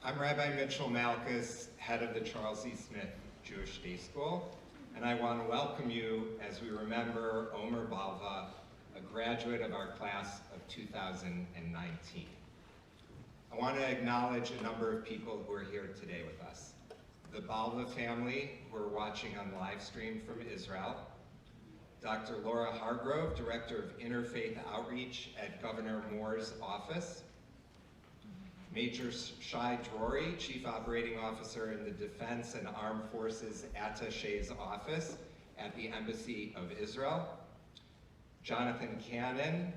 I'm Rabbi Mitchell Malkus, head of the Charles E. Smith Jewish Day School, and I want to welcome you as we remember Omer Balva, a graduate of our class of 2019. I want to acknowledge a number of people who are here today with us. The Balva family, who are watching on live stream from Israel, Dr. Laura Hargrove, Director of Interfaith Outreach at Governor Moore's office, Major Shai Drori, Chief Operating Officer in the Defense and Armed Forces Attaché's Office at the Embassy of Israel, Jonathan Cannon,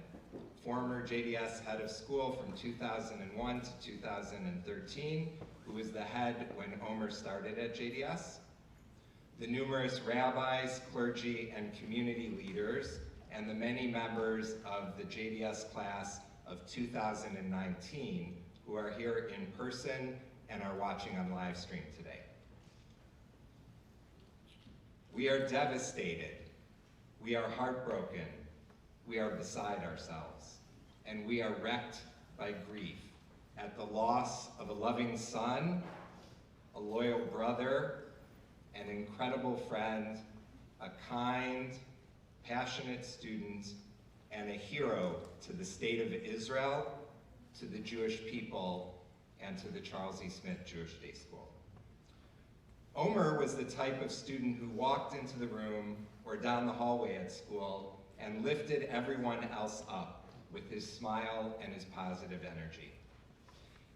former JDS head of school from 2001 to 2013, who was the head when Omer started at JDS, the numerous rabbis, clergy, and community leaders, and the many members of the JDS class of 2019 who are here in person and are watching on live stream today. We are devastated, we are heartbroken, we are beside ourselves, and we are wrecked by grief at the loss of a loving son, a loyal brother, an incredible friend, a kind, passionate student, and a hero to the state of Israel, to the Jewish people, and to the Charles E. Smith Jewish Day School. Omer was the type of student who walked into the room or down the hallway at school and lifted everyone else up with his smile and his positive energy.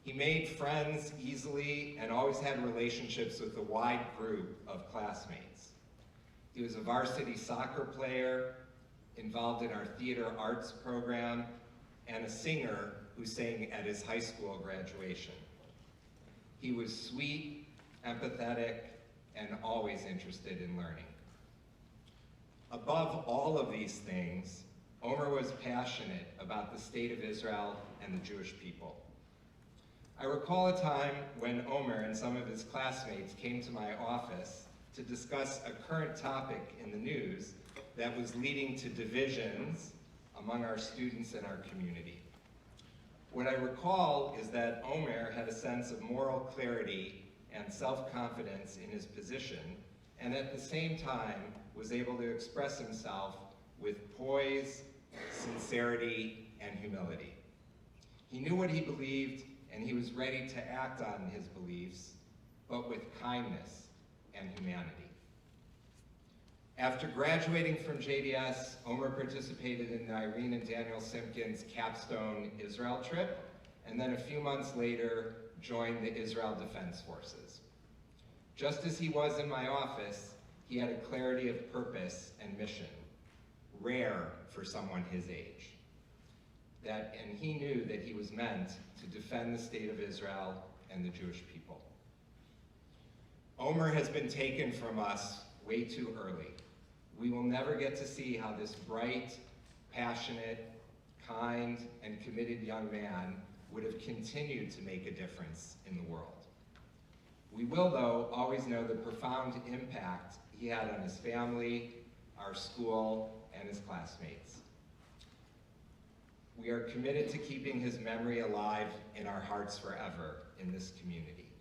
He made friends easily and always had relationships with a wide group of classmates. He was a varsity soccer player, involved in our theater arts program, and a singer who sang at his high school graduation. He was sweet, empathetic, and always interested in learning. Above all of these things, Omer was passionate about the state of Israel and the Jewish people. I recall a time when Omer and some of his classmates came to my office to discuss a current topic in the news that was leading to divisions among our students and our community. What I recall is that Omer had a sense of moral clarity and self-confidence in his position, and at the same time was able to express himself with poise, sincerity, and humility. He knew what he believed, and he was ready to act on his beliefs, but with kindness and humanity. After graduating from JDS, Omer participated in Irene and Daniel Simpkins' capstone Israel trip, and then a few months later joined the Israel Defense Forces. Just as he was in my office, he had a clarity of purpose and mission, rare for someone his age. And he knew that he was meant to defend the state of Israel and the Jewish people. Omer has been taken from us way too early. We will never get to see how this bright, passionate, kind, and committed young man would have continued to make a difference in the world. We will, though, always know the profound impact he had on his family, our school, and his classmates. We are committed to keeping his memory alive in our hearts forever in this community.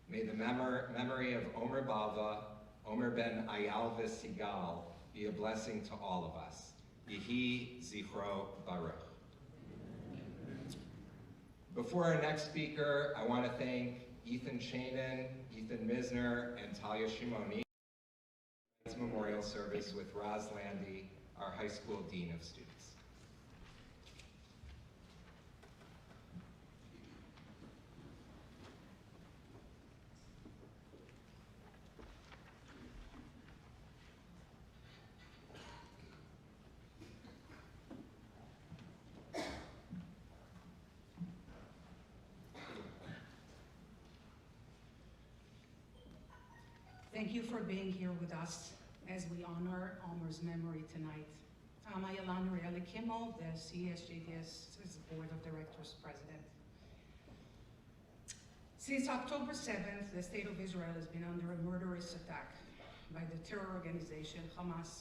May the memory of Omer Balva, Omer ben Ayalva Sigal, be a blessing to all of us. Yehi Zichro Baruch. Before our next speaker, I want to thank Ethan Shanin, Ethan Misner, and Talia Shimoni for tonight's memorial service with Roz Landy, our high school dean of students. Thank you for being here with us as we honor Omer's memory tonight. I'm Ayelan Rieli Kimmel, the CESJDS Board of Directors President. Since October 7th, the state of Israel has been under a murderous attack by the terror organization Hamas.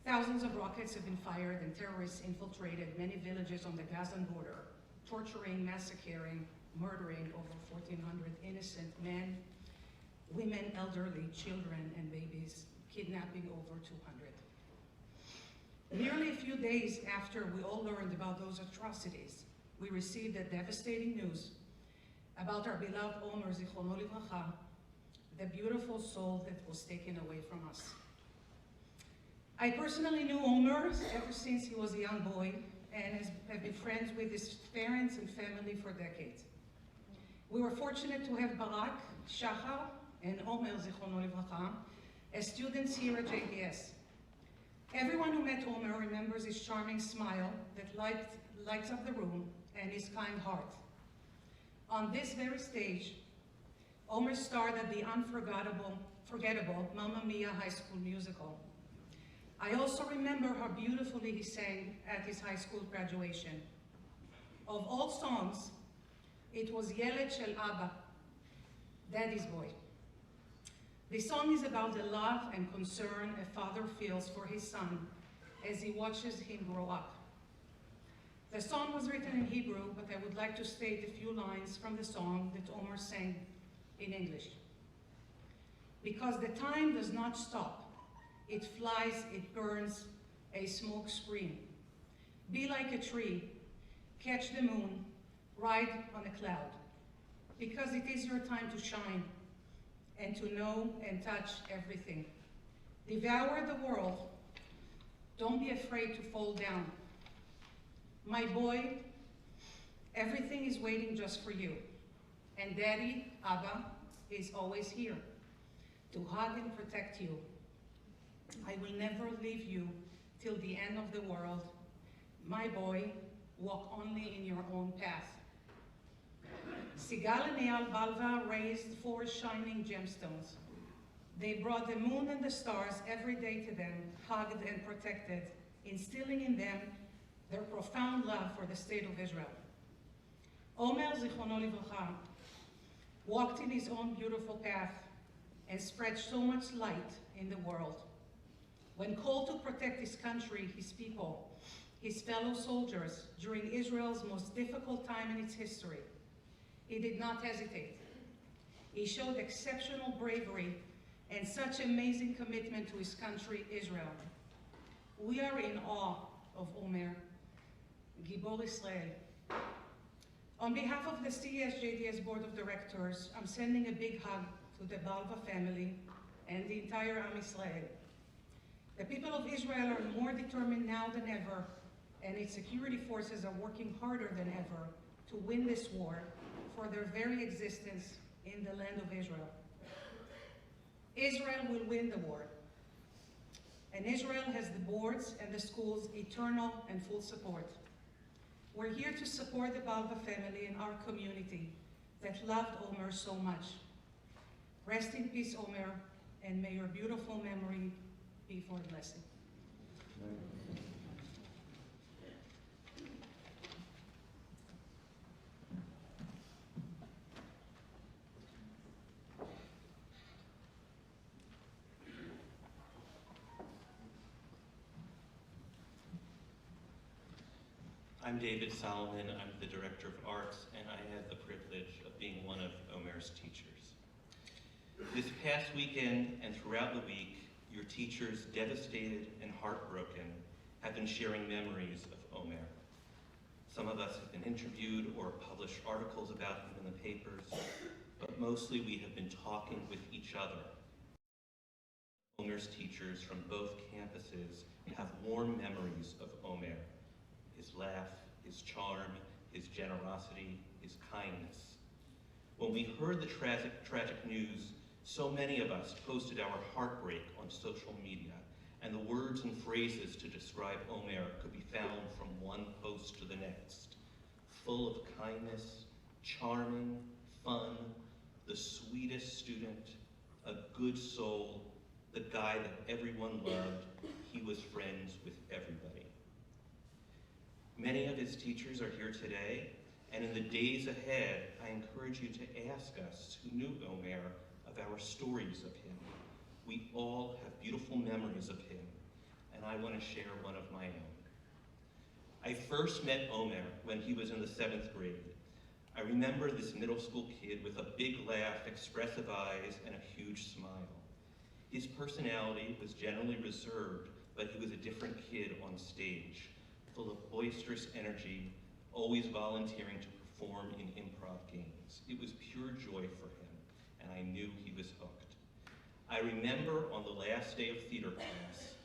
Thousands of rockets have been fired and terrorists infiltrated many villages on the Gazan border, torturing, massacring murdering over 1,400 innocent men, women, elderly, children, and babies, kidnapping over 200. Nearly a few days after we all learned about those atrocities, we received the devastating news about our beloved Omer, Zichrono Livracha, the beautiful soul that was taken away from us. I personally knew Omer ever since he was a young boy and have been friends with his parents and family for decades. We were fortunate to have Barak, Shachar, and Omer, Zichrono Livracha, as students here at JDS. Everyone who met Omer remembers his charming smile that lights up the room and his kind heart. On this very stage, Omer starred at the forgettable Mamma Mia High School musical. I also remember how beautifully he sang at his high school graduation. Of all songs, it was Yeled Shel Abba, Daddy's Boy. The song is about the love and concern a father feels for his son as he watches him grow up. The song was written in Hebrew, but I would like to state a few lines from the song that Omer sang in English. Because the time does not stop. It flies, it burns, a smoke screen. Be like a tree, catch the moon, ride on a cloud. Because it is your time to shine and to know and touch everything. Devour the world. Don't be afraid to fall down. My boy, everything is waiting just for you. And Daddy, Abba, is always here to hug and protect you. I will never leave you till the end of the world. My boy, walk only in your own path. Sigal and Eyal Balva raised 4 shining gemstones. They brought the moon and the stars every day to them, hugged and protected, instilling in them their profound love for the state of Israel. Omer, Zichrono Livracha, walked in his own beautiful path and spread so much light in the world. When called to protect his country, his people, his fellow soldiers during Israel's most difficult time in its history, he did not hesitate. He showed exceptional bravery and such amazing commitment to his country, Israel. We are in awe of Omer, Gibor Israel. On behalf of the CESJDS Board of Directors, I'm sending a big hug to the Balva family and the entire Am Israel. The people of Israel are more determined now than ever, and its security forces are working harder than ever to win this war for their very existence in the land of Israel. Israel will win the war, and Israel has the board's and the school's eternal and full support. We're here to support the Balva family and our community that loved Omer so much. Rest in peace, Omer, and may your beautiful memory be for a blessing. I'm David Solomon. I'm the Director of Arts, and I have the privilege of being one of Omer's teachers. This past weekend and throughout the week, your teachers, devastated and heartbroken, have been sharing memories of Omer. Some of us have been interviewed or published articles about him in the papers, but mostly we have been talking with each other. Omer's teachers from both campuses have warm memories of Omer. His laugh, his charm, his generosity, his kindness. When we heard the tragic news, so many of us posted our heartbreak on social media, and the words and phrases to describe Omer could be found from one post to the next. Full of kindness, charming, fun, the sweetest student, a good soul, the guy that everyone loved. He was friends with everybody. Many of his teachers are here today, and in the days ahead, I encourage you to ask us who knew Omer of our stories of him. We all have beautiful memories of him, and I want to share one of my own. I first met Omer when he was in the 7th grade. I remember this middle school kid with a big laugh, expressive eyes, and a huge smile. His personality was generally reserved, but he was a different kid on stage, full of boisterous energy, always volunteering to perform in improv games. It was pure joy for him, and I knew he was hooked. I remember on the last day of theater class,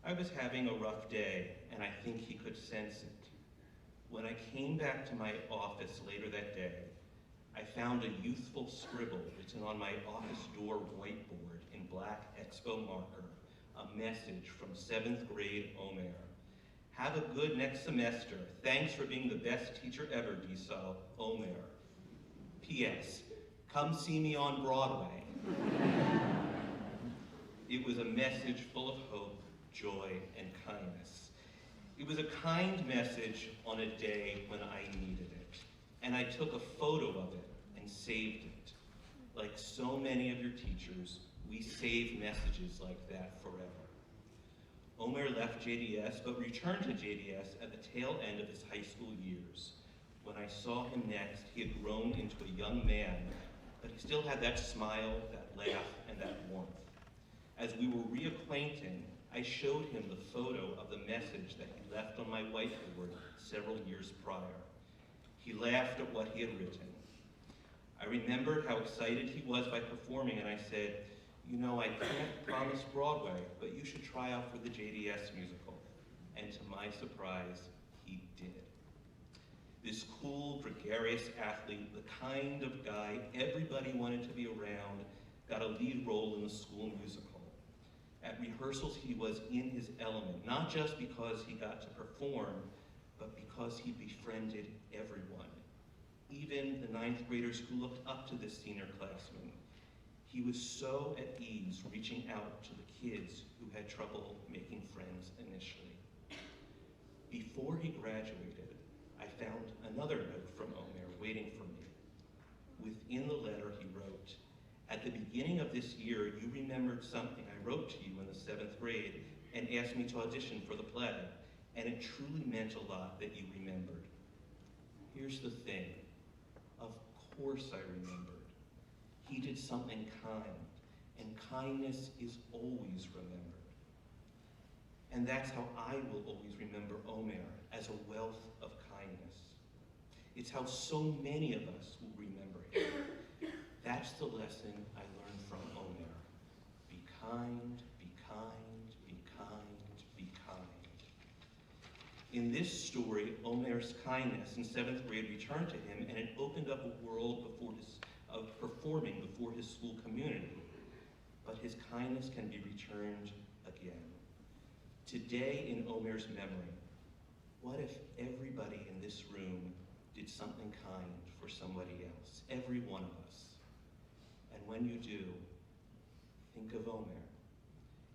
I was having a rough day, and I think he could sense it. When I came back to my office later that day, I found a youthful scribble written on my office door whiteboard in black Expo marker, a message from 7th grade Omer. Have a good next semester. Thanks for being the best teacher ever, Diesel, Omer. P.S. Come see me on Broadway. It was a message full of hope, joy, and kindness. It was a kind message on a day when I needed it, and I took a photo of it and saved it. Like so many of your teachers, we save messages like that forever. Omer left JDS, but returned to JDS at the tail end of his high school years. When I saw him next, he had grown into a young man, but he still had that smile, that laugh, and that warmth. As we were reacquainting, I showed him the photo of the message that he left on my whiteboard several years prior. He laughed at what he had written. I remembered how excited he was by performing, and I said, you know, I can't promise Broadway, but you should try out for the JDS musical. And to my surprise, he did. This cool, gregarious athlete, the kind of guy everybody wanted to be around, got a lead role in the school musical. At rehearsals, he was in his element, not just because he got to perform, but because he befriended everyone, even the 9th graders who looked up to this senior classman. He was so at ease reaching out to the kids who had trouble making friends initially. Before he graduated, I found another note from Omer waiting for me. Within the letter he wrote, at the beginning of this year, you remembered something I wrote to you in the 7th grade and asked me to audition for the play, and it truly meant a lot that you remembered. Here's the thing, of course I remembered. He did something kind, and kindness is always remembered. And that's how I will always remember Omer, as a wealth of kindness. It's how so many of us will remember him. That's the lesson I learned from Omer. Be kind, be kind, be kind, be kind. In this story, Omer's kindness in 7th grade returned to him, and it opened up a world of performing before his school community. But his kindness can be returned again. Today, in Omer's memory, what if everybody in this room did something kind for somebody else? Every one of us. And when you do, think of Omer.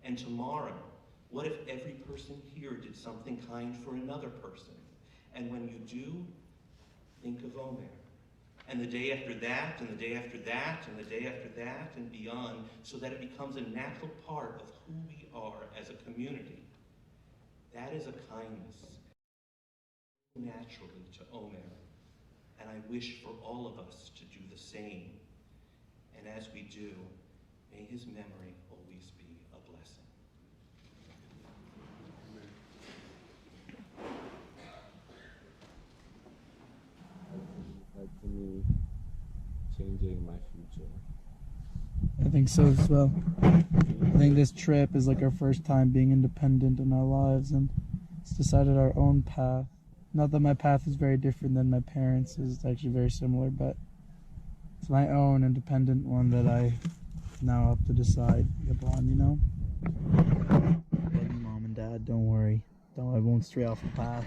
And tomorrow, what if every person here did something kind for another person? And when you do, think of Omer. And the day after that, and the day after that, and the day after that, and beyond, so that it becomes a natural part of who we are as a community. That is a kindness naturally to Omer, and I wish for all of us to do the same. And as we do, may his memory always be a blessing. Like to me, changing my future. I think so as well. I think this trip is like our first time being independent in our lives, and it's decided our own path. Not that my path is very different than my parents', it's actually very similar, but it's my own independent one that I now have to decide upon, you know? Love you, Mom and Dad, don't worry. I won't stray off the path.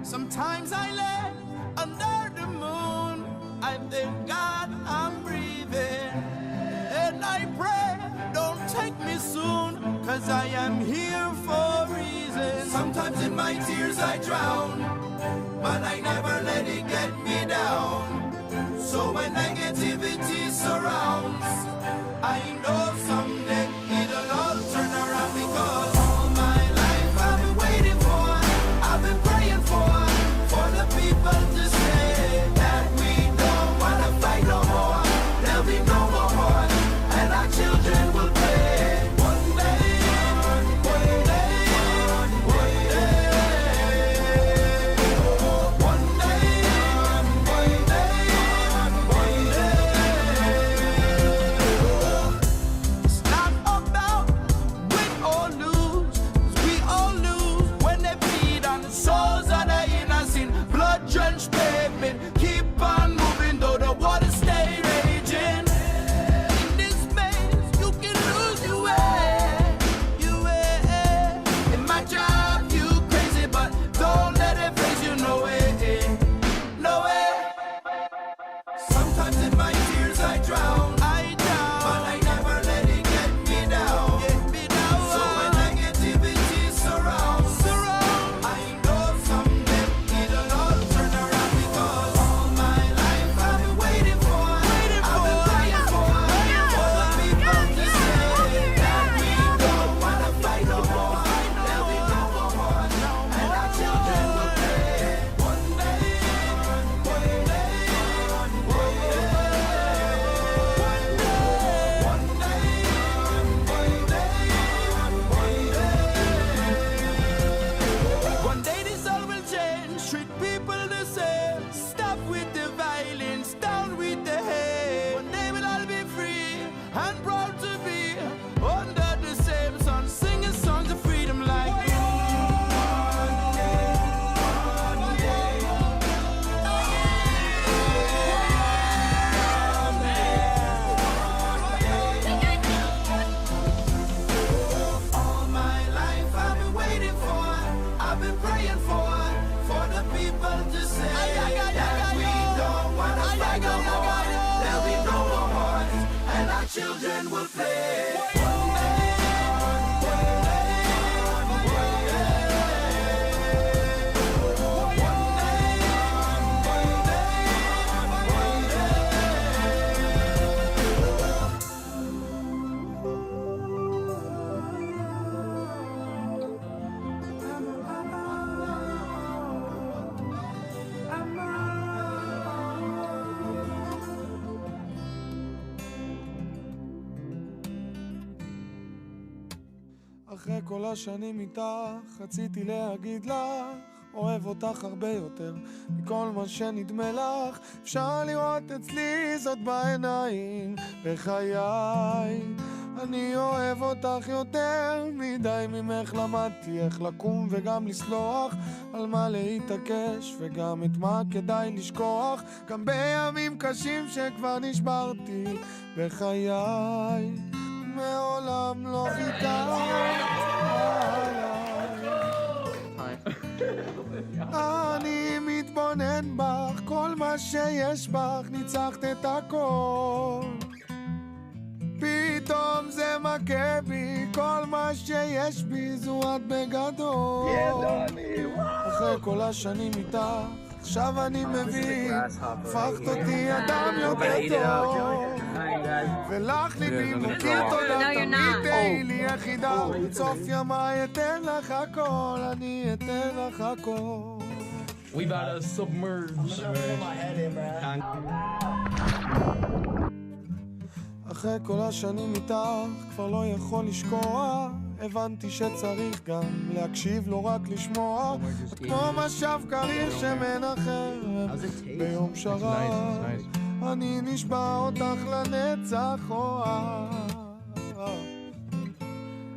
Sometimes I lay under the moon, I thank God I'm breathing, and I pray, don't take me soon, cause I am here for a reason. Sometimes in my tears I drown, but I never let it get me down. So when people to say that we don't want to fight no more. There'll be no more wars, and our children will play. אחרי כל השנים איתך, רציתי להגיד לך, אוהב אותך הרבה יותר מכל מה שנדמה לך. אפשר לראות אצלי זאת בעיניים, בחיי. אני אוהב אותך יותר מדי ממך, למדתי איך לקום וגם לסלוח, על מה להתעקש וגם את מה כדאי לשכוח, גם בימים קשים שכבר נשברתי בחיי. מעולם לא ויתרת עליי. אני מתבונן בך, כל מה שיש בך, ניצחת את הכל. פתאום זה מכה בי, כל מה שיש בי זו את בגדול. אחרי כל השנים איתך, עכשיו אני מבין, הפכת אותי אדם יותר טוב. ולך ליבי מוקיר תודה, תמיד תהי לי יחידה. בסוף ימיי אתן לך הכל, אני אתן לך הכל. We about to submerge. אחרי כל השנים איתך, כבר לא יכול לשקוע. הבנתי שצריך גם להקשיב, לא רק לשמוע. את כמו משב קריר שמנחם ביום שרב. אני נשבע אותך לנצח אוהב.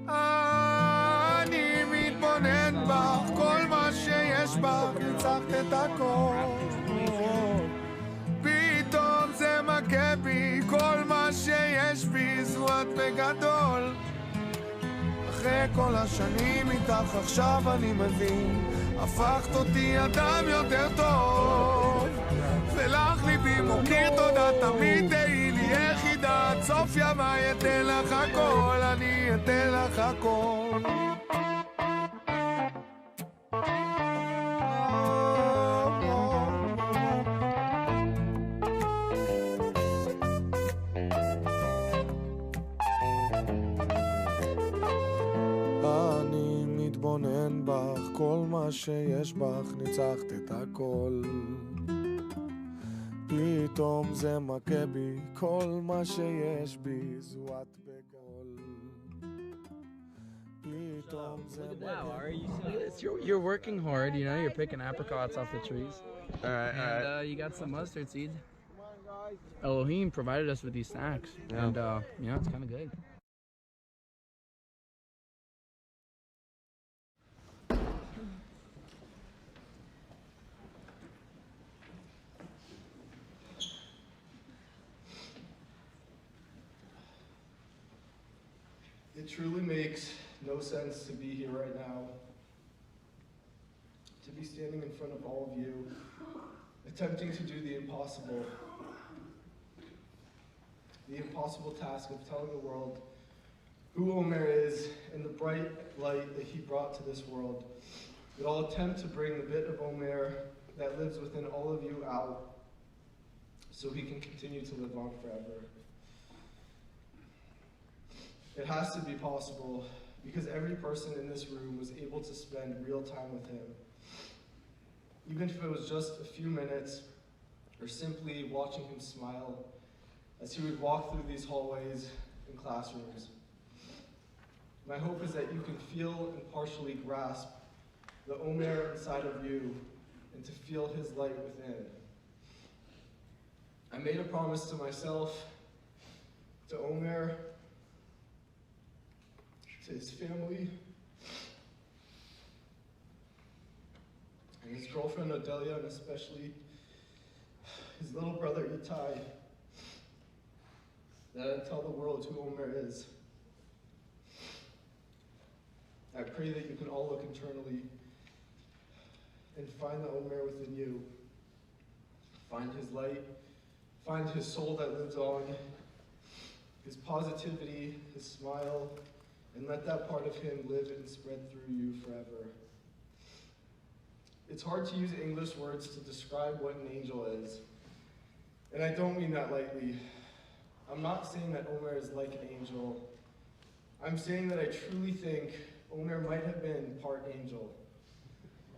אני מתבונן בך, כל מה שיש בך, ניצחת את הכל. פתאום זה מכה בי, כל מה שיש בי זו את בגדול. אחרי כל השנים איתך, עכשיו אני מבין, הפכת אותי אדם יותר טוב. ולך ליבי מוקיר תודה, תמיד תהי לי יחידה. עד סוף ימיי אתן לך הכל, אני אתן לך הכל. אני מתבונן בך, כל מה שיש בך, ניצחת את הכל. פתאום זה מכה בי, כל מה שיש בי זו את בגול. פתאום זה Wow, are you serious? You're working hard, you know, you're picking apricots off the trees. And you got some mustard seeds. Elohim provided us with these snacks. Yeah. And you know, it's kind of good. It truly makes no sense to be here right now, to be standing in front of all of you, attempting to do the impossible task of telling the world who Omer is and the bright light that he brought to this world. But I'll attempt to bring the bit of Omer that lives within all of you out so he can continue to live on forever. It has to be possible because every person in this room was able to spend real time with him. Even if it was just a few minutes or simply watching him smile as he would walk through these hallways and classrooms. My hope is that you can feel and partially grasp the Omer inside of you and to feel his light within. I made a promise to myself, to Omer, to his family, and his girlfriend Odelia, and especially his little brother Itai, that I'd tell the world who Omer is. I pray that you can all look internally and find the Omer within you. Find his light, find his soul that lives on, his positivity, his smile, and let that part of him live and spread through you forever. It's hard to use English words to describe what an angel is, and I don't mean that lightly. I'm not saying that Omer is like an angel. I'm saying that I truly think Omer might have been part angel.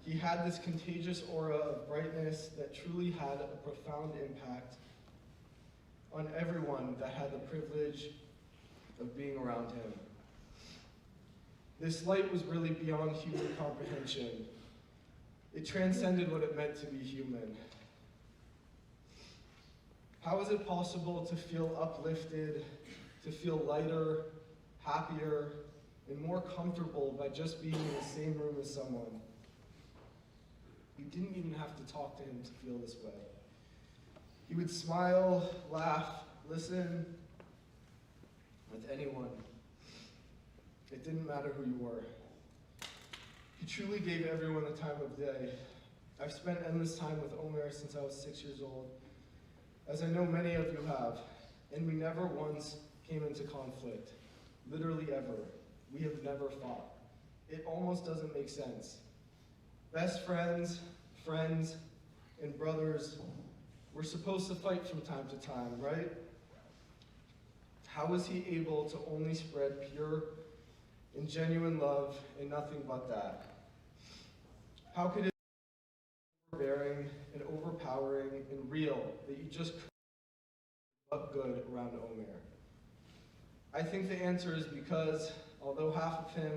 He had this contagious aura of brightness that truly had a profound impact on everyone that had the privilege of being around him. This light was really beyond human comprehension. It transcended what it meant to be human. How is it possible to feel uplifted, to feel lighter, happier, and more comfortable by just being in the same room as someone? You didn't even have to talk to him to feel this way. He would smile, laugh, listen with anyone. It didn't matter who you were. He truly gave everyone the time of day. I've spent endless time with Omer since I was 6 years old, as I know many of you have, and we never once came into conflict. Literally ever. We have never fought. It almost doesn't make sense. Best friends, and brothers, we're supposed to fight from time to time, right? How was he able to only spread pure and genuine love and nothing but that? How could it be overbearing and overpowering and real that you just couldn't look good around Omer? I think the answer is because although half of him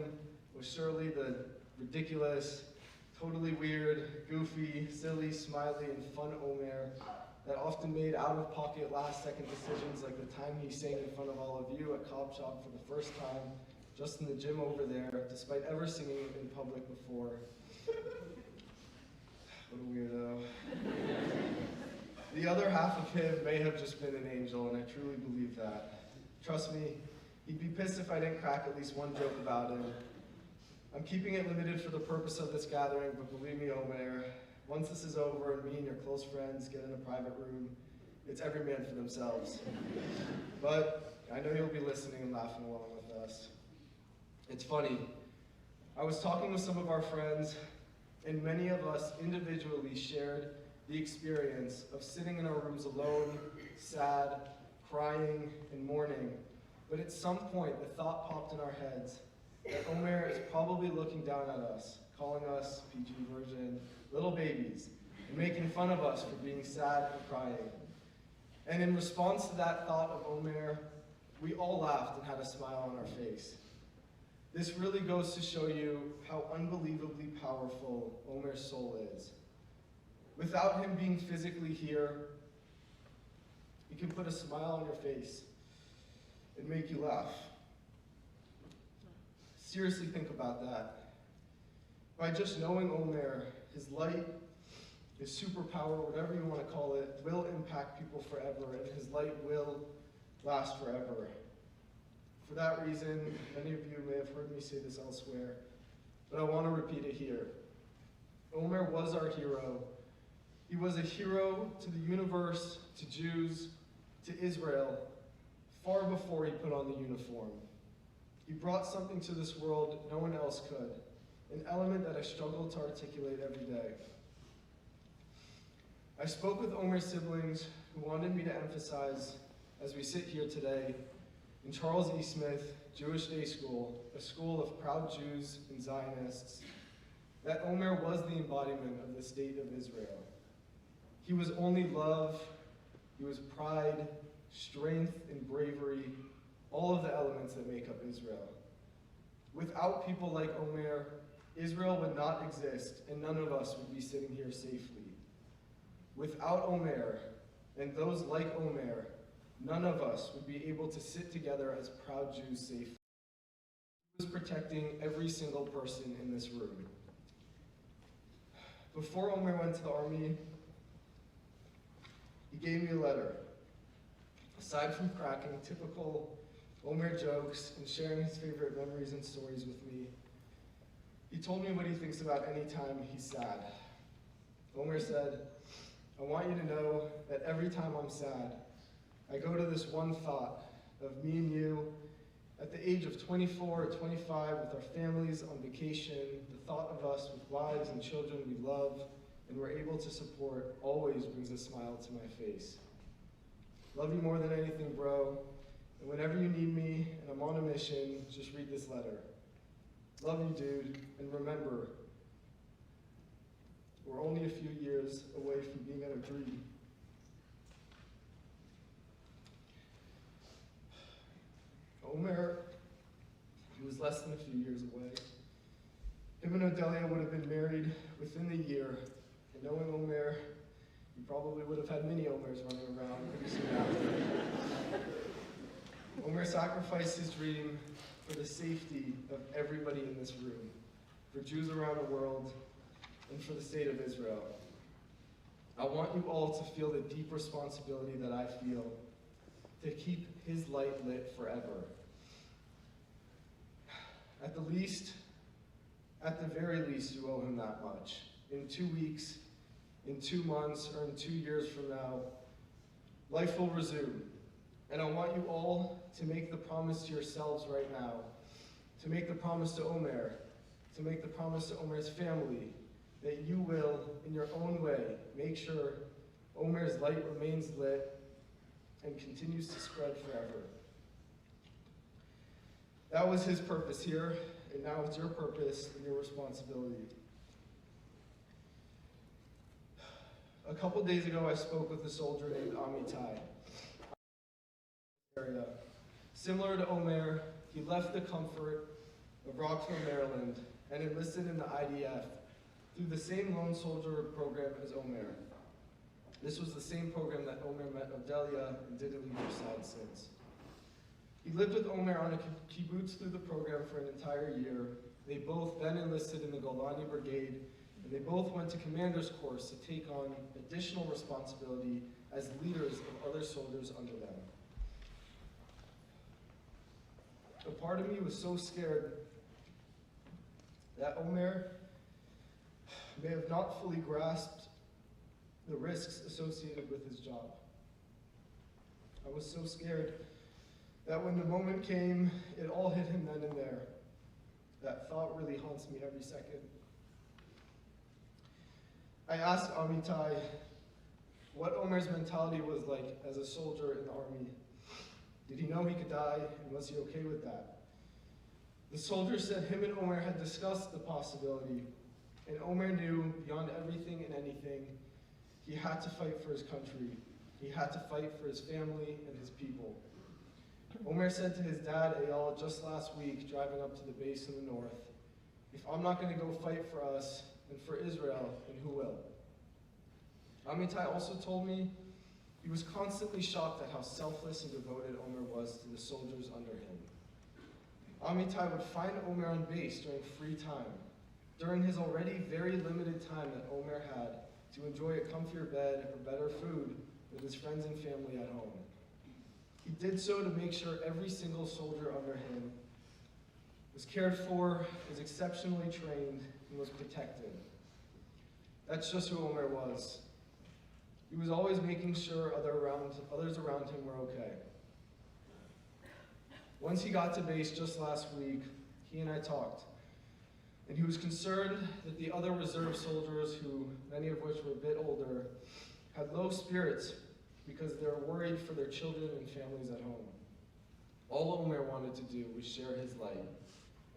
was surely the ridiculous, totally weird, goofy, silly, smiley, and fun Omer that often made out-of-pocket last-second decisions like the time he sang in front of all of you at Cobb Shop for the first time, just in the gym over there, despite ever singing in public before. What a weirdo. The other half of him may have just been an angel, and I truly believe that. Trust me, he'd be pissed if I didn't crack at least one joke about him. I'm keeping it limited for the purpose of this gathering, but believe me, Omer, once this is over and me and your close friends get in a private room, it's every man for themselves. But I know you'll be listening and laughing along with us. It's funny. I was talking with some of our friends, and many of us individually shared the experience of sitting in our rooms alone, sad, crying, and mourning. But at some point, the thought popped in our heads that Omer is probably looking down at us, calling us, PG version, little babies, and making fun of us for being sad and crying. And in response to that thought of Omer, we all laughed and had a smile on our face. This really goes to show you how unbelievably powerful Omer's soul is. Without him being physically here, he can put a smile on your face and make you laugh. Seriously think about that. By just knowing Omer, his light, his superpower, whatever you want to call it, will impact people forever, and his light will last forever. For that reason, many of you may have heard me say this elsewhere, but I want to repeat it here. Omer was our hero. He was a hero to the universe, to Jews, to Israel, far before he put on the uniform. He brought something to this world no one else could, an element that I struggle to articulate every day. I spoke with Omer's siblings who wanted me to emphasize, as we sit here today, in Charles E. Smith Jewish Day School, a school of proud Jews and Zionists, that Omer was the embodiment of the state of Israel. He was only love, he was pride, strength, and bravery, all of the elements that make up Israel. Without people like Omer, Israel would not exist, and none of us would be sitting here safely. Without Omer, and those like Omer, none of us would be able to sit together as proud Jews safely. He was protecting every single person in this room. Before Omer went to the army, he gave me a letter. Aside from cracking typical Omer jokes and sharing his favorite memories and stories with me, he told me what he thinks about any time he's sad. Omer said, I want you to know that every time I'm sad, I go to this one thought of me and you at the age of 24 or 25 with our families on vacation, the thought of us with wives and children we love and we're able to support always brings a smile to my face. Love you more than anything, bro. And whenever you need me and I'm on a mission, just read this letter. Love you, dude. And remember, we're only a few years away from being at a dream. Omer, he was less than a few years away. Him and Odelia would have been married within the year. And knowing Omer, he probably would have had many Omers running around pretty soon after. Omer sacrificed his dream for the safety of everybody in this room, for Jews around the world, and for the state of Israel. I want you all to feel the deep responsibility that I feel to keep his light lit forever. At the very least, you owe him that much. In 2 weeks, in 2 months, or in 2 years from now, life will resume. And I want you all to make the promise to yourselves right now, to make the promise to Omer, to make the promise to Omer's family, that you will, in your own way, make sure Omer's light remains lit and continues to spread forever. That was his purpose here, and now it's your purpose and your responsibility. A couple days ago, I spoke with a soldier named Amitai. Similar to Omer, he left the comfort of Rockville, Maryland, and enlisted in the IDF through the same lone soldier program as Omer. This was the same program that Omer met Odelia and didn't leave her side since. He lived with Omer on a kibbutz through the program for an entire year. They both then enlisted in the Golani Brigade, and they both went to commander's course to take on additional responsibility as leaders of other soldiers under them. A part of me was so scared that Omer may have not fully grasped the risks associated with his job. I was so scared that when the moment came, it all hit him then and there. That thought really haunts me every second. I asked Amitai what Omer's mentality was like as a soldier in the army. Did he know he could die, and was he okay with that? The soldier said him and Omer had discussed the possibility, and Omer knew beyond everything and anything, he had to fight for his country. He had to fight for his family and his people. Omer said to his dad, Eyal, just last week, driving up to the base in the north, if I'm not going to go fight for us and for Israel, then who will? Amitai also told me he was constantly shocked at how selfless and devoted Omer was to the soldiers under him. Amitai would find Omer on base during free time, during his already very limited time that Omer had to enjoy a comfier bed or better food with his friends and family at home. He did so to make sure every single soldier under him was cared for, was exceptionally trained, and was protected. That's just who Omer was. He was always making sure others around him were okay. Once he got to base just last week, he and I talked, and he was concerned that the other reserve soldiers, who many of which were a bit older, had low spirits because they were worried for their children and families at home. All Omer wanted to do was share his light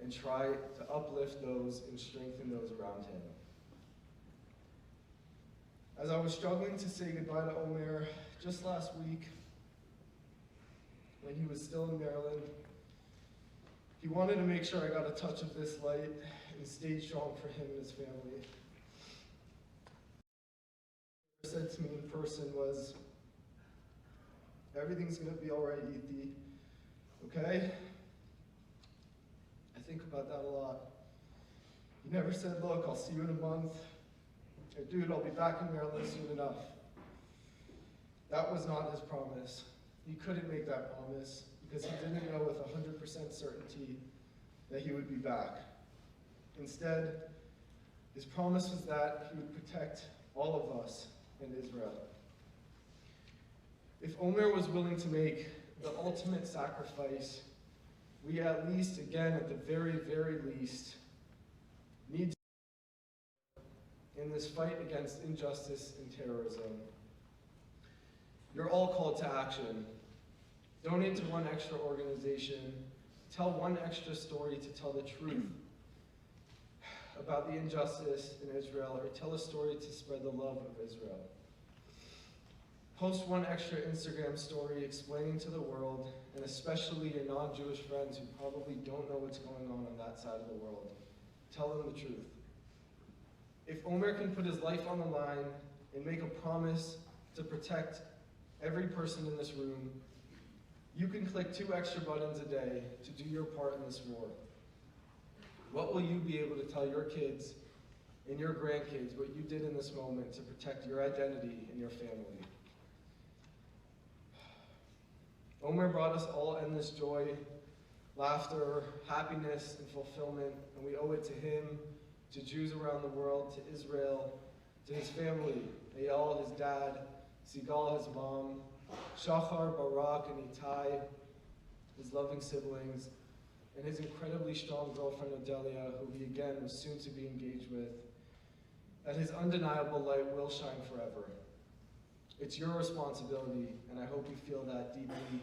and try to uplift those and strengthen those around him. As I was struggling to say goodbye to Omer just last week, when he was still in Maryland, he wanted to make sure I got a touch of this light and stayed strong for him and his family. What he said to me in person was, everything's going to be all right, Ethi, okay? I think about that a lot. He never said, look, I'll see you in a month. Or, dude, I'll be back in Maryland soon enough. That was not his promise. He couldn't make that promise because he didn't know with 100% certainty that he would be back. Instead, his promise was that he would protect all of us in Israel. If Omer was willing to make the ultimate sacrifice, we at least, again, at the very, very least, need to in this fight against injustice and terrorism. You're all called to action. Donate to one extra organization. Tell one extra story to tell the truth about the injustice in Israel, or tell a story to spread the love of Israel. Post one extra Instagram story explaining to the world, and especially your non-Jewish friends who probably don't know what's going on that side of the world. Tell them the truth. If Omer can put his life on the line and make a promise to protect every person in this room, you can click 2 extra buttons a day to do your part in this war. What will you be able to tell your kids and your grandkids what you did in this moment to protect your identity and your family? Omer brought us all endless joy, laughter, happiness, and fulfillment, and we owe it to him, to Jews around the world, to Israel, to his family, Eyal, his dad, Sigal, his mom, Shachar, Barak, and Itai, his loving siblings, and his incredibly strong girlfriend, Odelia, who he again was soon to be engaged with, that his undeniable light will shine forever. It's your responsibility, and I hope you feel that deeply,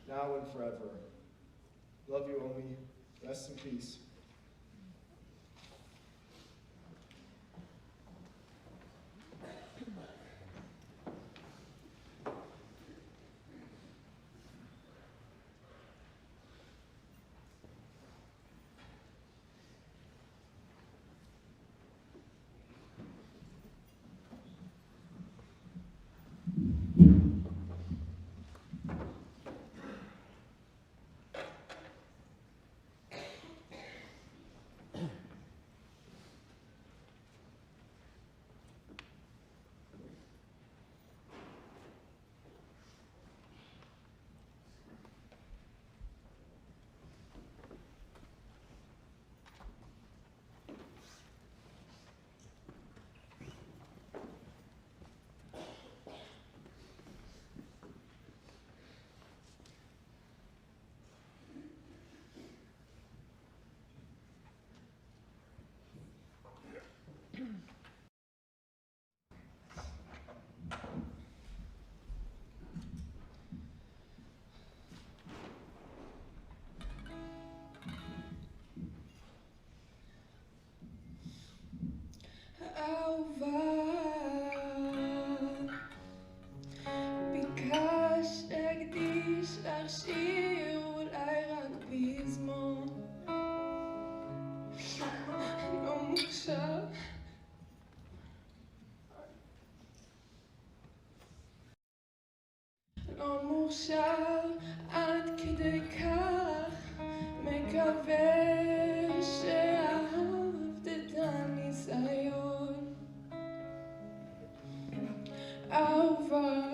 now and forever. Love you, Omi. Rest in peace. ביקש להקדיש לך שיר אולי רק פזמון לא מוכשר לא מוכשר עד כדי כך מקווה שאהבת את הניסיון אהובה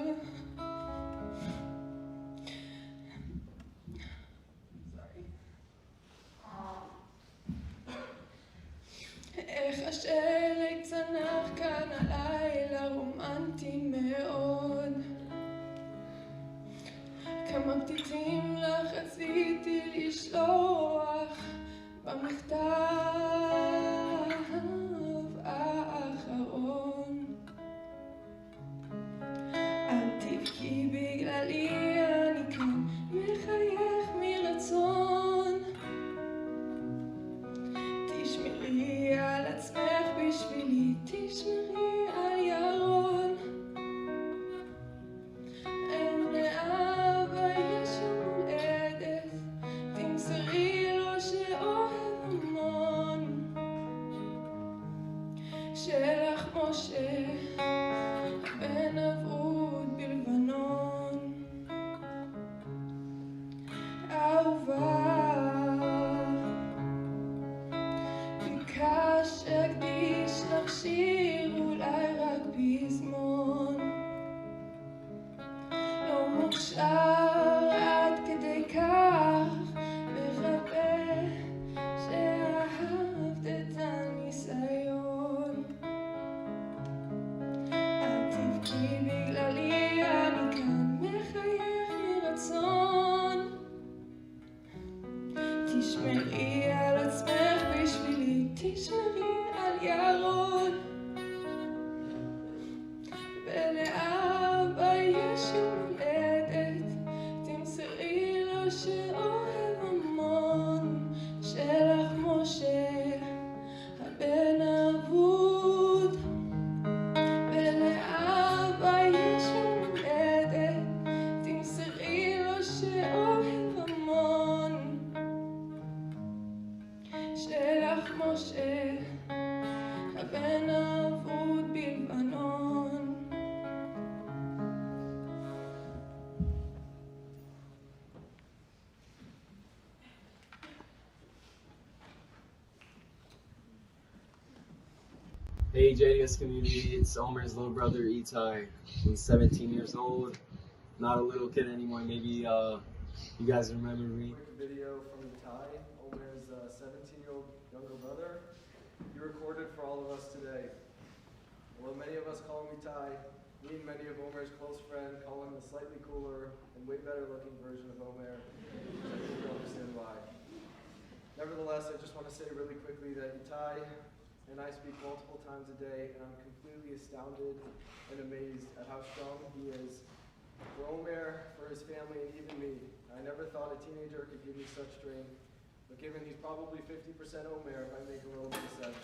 איך השלג צנח כאן הלילה רומנטי מאוד כמה פתיתים לך רציתי לשלוח במכתב האחרון אל תבכי בגללי אני כאן מחייך מרצון תשמרי על עצמך בשבילי תשמרי על ירון אין לאבא יש יום הולדת תמסרי לו שאוהב המון שלך משה בן אבוד בלבנון אהובה ביקש אקדיש לך שיר אולי רק פזמון לא מוכשר עד כדי כך מחפה שאהבת את הניסיון שבגללי אני כאן מחייך מרצון. תשמרי על עצמך בשבילי, תשמרי על ירון. ולאבא יש יום הולדת, תמסרי לו שאוהב המון. שלך משה הבן אבוד. ולאבא יש יום הולדת, תמסרי לו שאוהב המון. שלך משה הבן אבוד בלבנון. Hey JDS community, it's Omer's little brother Itai. He's 17 years old, not a little kid anymore. Maybe you guys remember me. Quick video from Itai, Omer's 17-year-old younger brother. He recorded for all of us today. Well, many of us call him Itai. Me and many of Omer's close friends call him the slightly cooler and way better looking version of Omer. I think you'll understand why. Nevertheless, I just want to say really quickly that Itai and I speak multiple times a day, and I'm completely astounded and amazed at how strong he is for Omer, for his family, and even me. I never thought a teenager could give me such strength, but given he's probably 50% Omer, it might make a little bit of sense.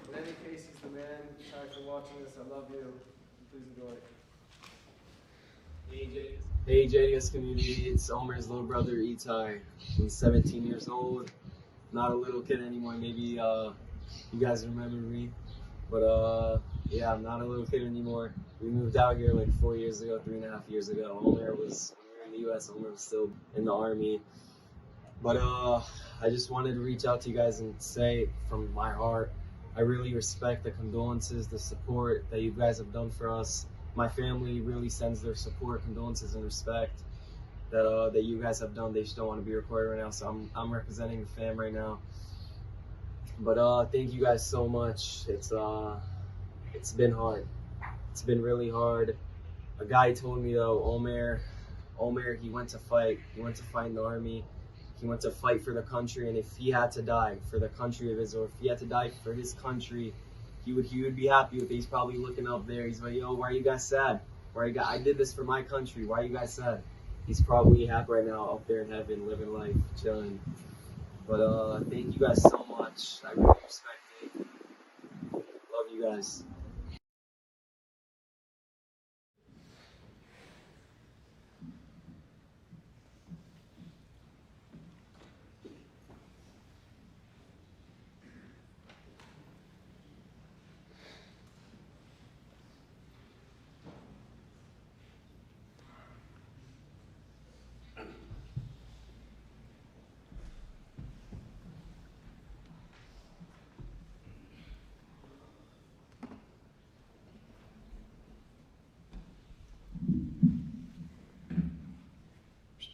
In any case, he's the man. Itai, for watching this, I love you. Please enjoy. Hey JDS community, it's Omer's little brother Itai. He's 17 years old, not a little kid anymore. Maybe you guys remember me, but yeah, I'm not a little kid anymore. We moved out here like 4 years ago, 3.5 years ago. Omer was, when we were in the U.S., Omer was still in the army. But I just wanted to reach out to you guys and say from my heart, I really respect the condolences, the support that you guys have done for us. My family really sends their support, condolences, and respect that you guys have done. They just don't want to be recorded right now, so I'm representing the fam right now. But thank you guys so much. It's been hard. It's been really hard. A guy told me though, Omer, he went to fight. He went to fight in the army. He went to fight for the country, and if he had to die for the country of Israel, if he had to die for his country, he would be happy with it. He's probably looking up there. He's like, yo, why are you guys sad? Why are you guys, I did this for my country. Why are you guys sad? He's probably happy right now up there in heaven, living life, chilling. But thank you guys so much. I really respect it. Love you guys.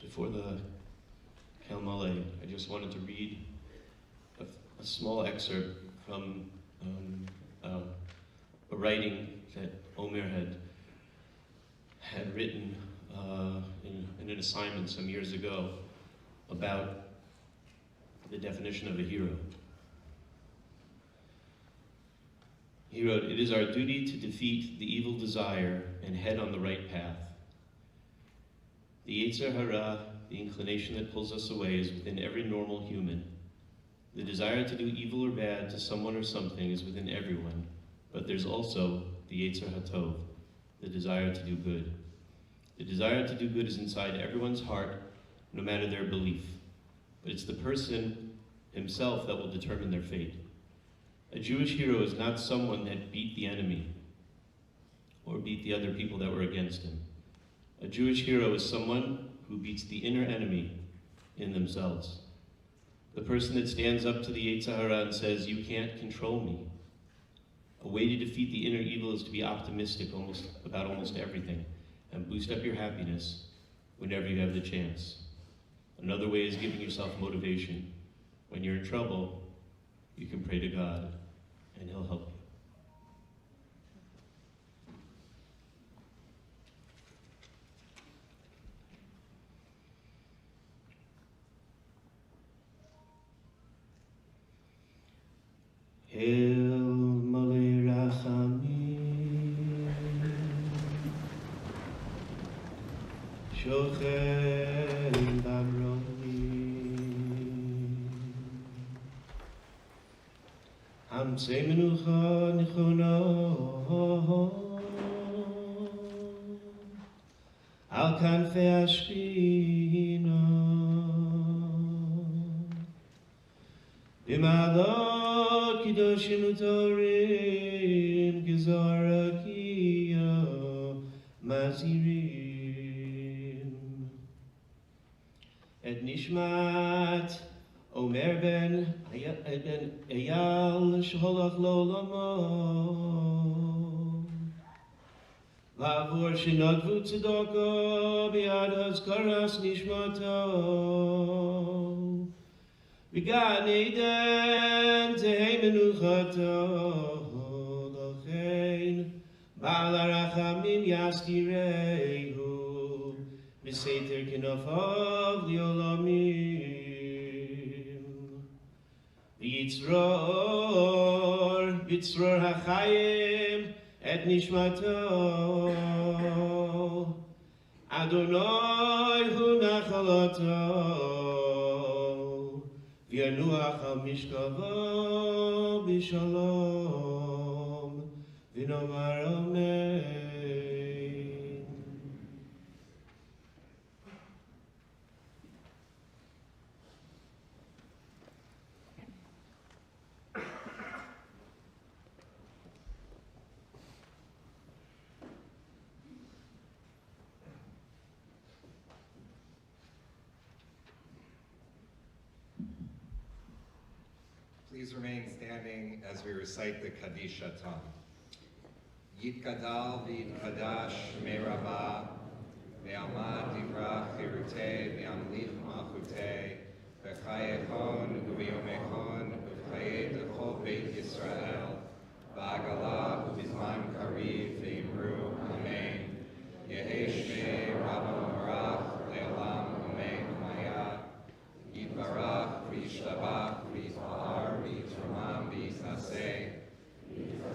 Before the Kalmale, I just wanted to read a small excerpt from a writing that Omer had written in an assignment some years ago about the definition of a hero. He wrote, "It is our duty to defeat the evil desire and head on the right path. The Yetzer Hara, the inclination that pulls us away, is within every normal human. The desire to do evil or bad to someone or something is within everyone, but there's also the Yetzer HaTov, the desire to do good. The desire to do good is inside everyone's heart, no matter their belief, but it's the person himself that will determine their fate. A Jewish hero is not someone that beat the enemy or beat the other people that were against him. A Jewish hero is someone who beats the inner enemy in themselves. The person that stands up to the Yetzer Hara and says, 'You can't control me.' A way to defeat the inner evil is to be optimistic about almost everything and boost up your happiness whenever you have the chance. Another way is giving yourself motivation. When you're in trouble, you can pray to God and He'll help you." שוכן במרומים. אמצעי מנוחה נכונה על כנפי השכינה. במעלות קדושים וטהורים גזר רקיע מזהירים. את נשמת עומר בן אייל שהולך לעולמו, ועבור שנגבו צדקה ביד הזכרת נשמתו, בגן עדן תהא מנוחתו, לכן בעל הרחמים יסתירהו בסתר כנפיו לעולמים. ויצרור החיים את נשמתו, אדוני הוא נחלתו, וינוח על משכבו בשלום, ונאמר אמן. Please remain standing as we recite the Kaddish Atam. Yitgadal v'yitkadash shmei Rabbah, ve'almad divrach chirutei, ve'amlich malchutei, v'chayechon u'v'yomechon u'v'chayei d'chol Beit Yisrael, v'agalah u'bizman kariv ve'imru, Amen. Yehei shmei Rabbah Morach, le'olam Amen Maya, Yitbarach v'yishtabach v'yitpahar v'yitramam v'yitaseh,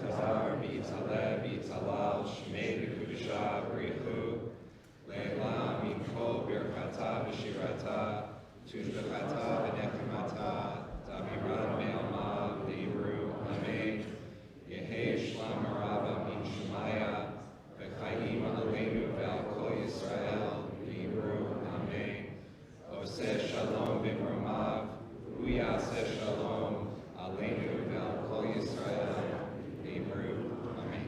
Tazar v'yitaleh v'yitalal shmei v'kudusha v'richu, le'elam yimkol birchata v'shirata, tushbechata v'nechemata, daviran me'alma v'yimru, Amen. Yehei shlam arava min shumaya, v'chayim aleinu ve'al kol Yisrael v'yimru, Amen. Oseh shalom b'mromav, uyaseh shalom aleinu ve'al kol Yisrael v'yimru, Amen.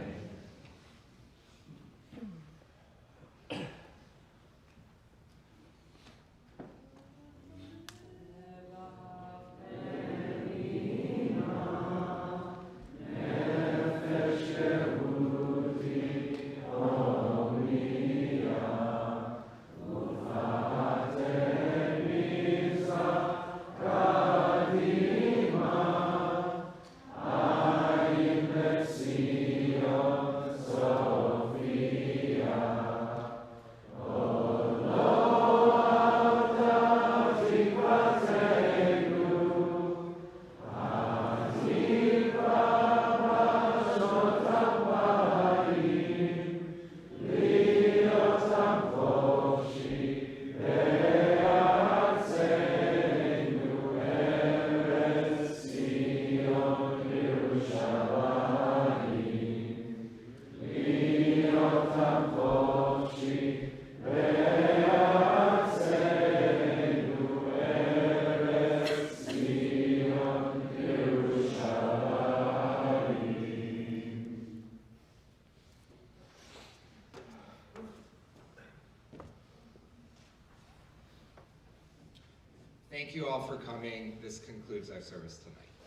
Thank you all for coming. This concludes our service tonight.